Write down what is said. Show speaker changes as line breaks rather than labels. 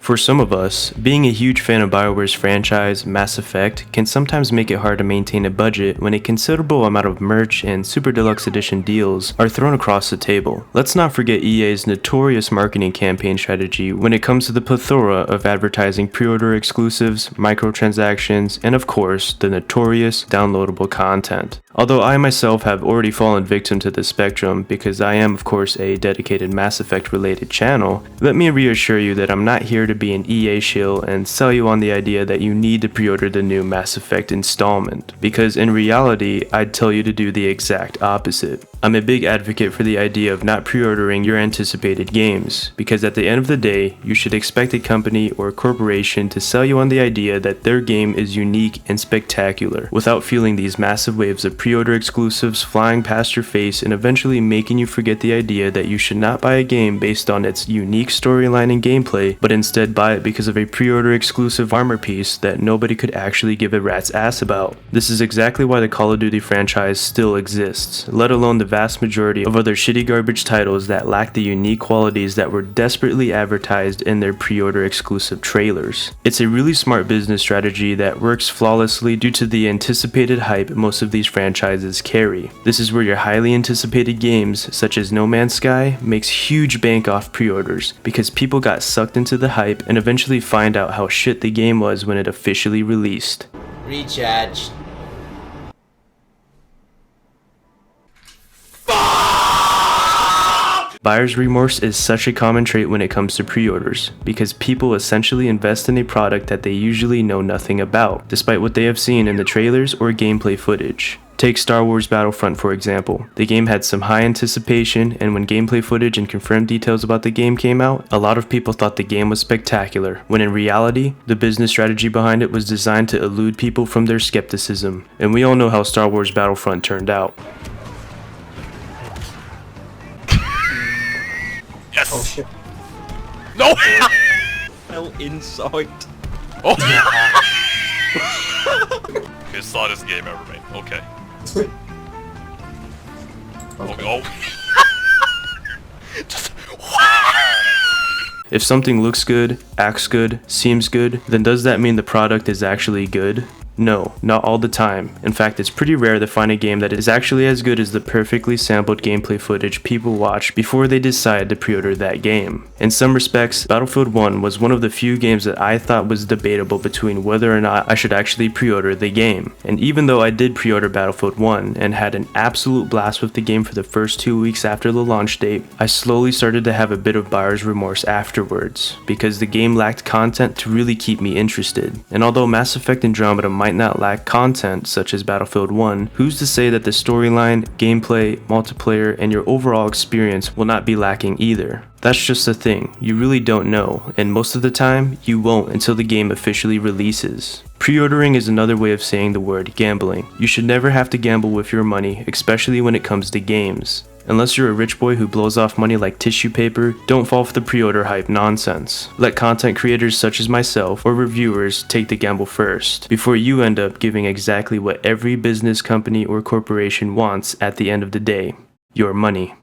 For some of us, being a huge fan of BioWare's franchise, Mass Effect, can sometimes make it hard to maintain a budget when a considerable amount of merch and Super Deluxe Edition deals are thrown across the table. Let's not forget EA's notorious marketing campaign strategy when it comes to the plethora of advertising pre-order exclusives, microtransactions, and of course, the notorious downloadable content. Although I myself have already fallen victim to this spectrum because I am of course a dedicated Mass Effect related channel, let me reassure you that I'm not here to be an EA shill and sell you on the idea that you need to pre-order the new Mass Effect installment, because in reality I'd tell you to do the exact opposite. I'm a big advocate for the idea of not pre-ordering your anticipated games, because at the end of the day, you should expect a company or corporation to sell you on the idea that their game is unique and spectacular, without feeling these massive waves of pre-order exclusives flying past your face and eventually making you forget the idea that you should not buy a game based on its unique storyline and gameplay, but instead buy it because of a pre-order exclusive armor piece that nobody could actually give a rat's ass about. This is exactly why the Call of Duty franchise still exists, let alone the vast majority of other shitty garbage titles that lack the unique qualities that were desperately advertised in their pre-order exclusive trailers. It's a really smart business strategy that works flawlessly due to the anticipated hype most of these franchises carry. This is where your highly anticipated games, such as No Man's Sky, makes huge bank off pre-orders because people got sucked into the hype and eventually find out how shit the game was when it officially released.
Recharge.
Buyer's remorse is such a common trait when it comes to pre-orders, because people essentially invest in a product that they usually know nothing about, despite what they have seen in the trailers or gameplay footage. Take Star Wars Battlefront for example. The game had some high anticipation, and when gameplay footage and confirmed details about the game came out, a lot of people thought the game was spectacular, when in reality, the business strategy behind it was designed to elude people from their skepticism. And we all know how Star Wars Battlefront turned out.
Yes!
Oh shit.
No!
Fell inside.
Oh! Okay, slowest game ever made. Okay.
Okay.
Oh. Just.
If something looks good, acts good, seems good, then does that mean the product is actually good? No, not all the time. In fact, it's pretty rare to find a game that is actually as good as the perfectly sampled gameplay footage people watch before they decide to pre-order that game. In some respects, Battlefield 1 was one of the few games that I thought was debatable between whether or not I should actually pre-order the game. And even though I did pre-order Battlefield 1 and had an absolute blast with the game for the first 2 weeks after the launch date, I slowly started to have a bit of buyer's remorse afterwards, because the game lacked content to really keep me interested. And although Mass Effect Andromeda might not lack content such as Battlefield 1, who's to say that the storyline, gameplay, multiplayer, and your overall experience will not be lacking either? That's just the thing, you really don't know, and most of the time, you won't until the game officially releases. Pre-ordering is another way of saying the word gambling. You should never have to gamble with your money, especially when it comes to games. Unless you're a rich boy who blows off money like tissue paper, don't fall for the pre-order hype nonsense. Let content creators such as myself or reviewers take the gamble first, before you end up giving exactly what every business company or corporation wants at the end of the day: your money.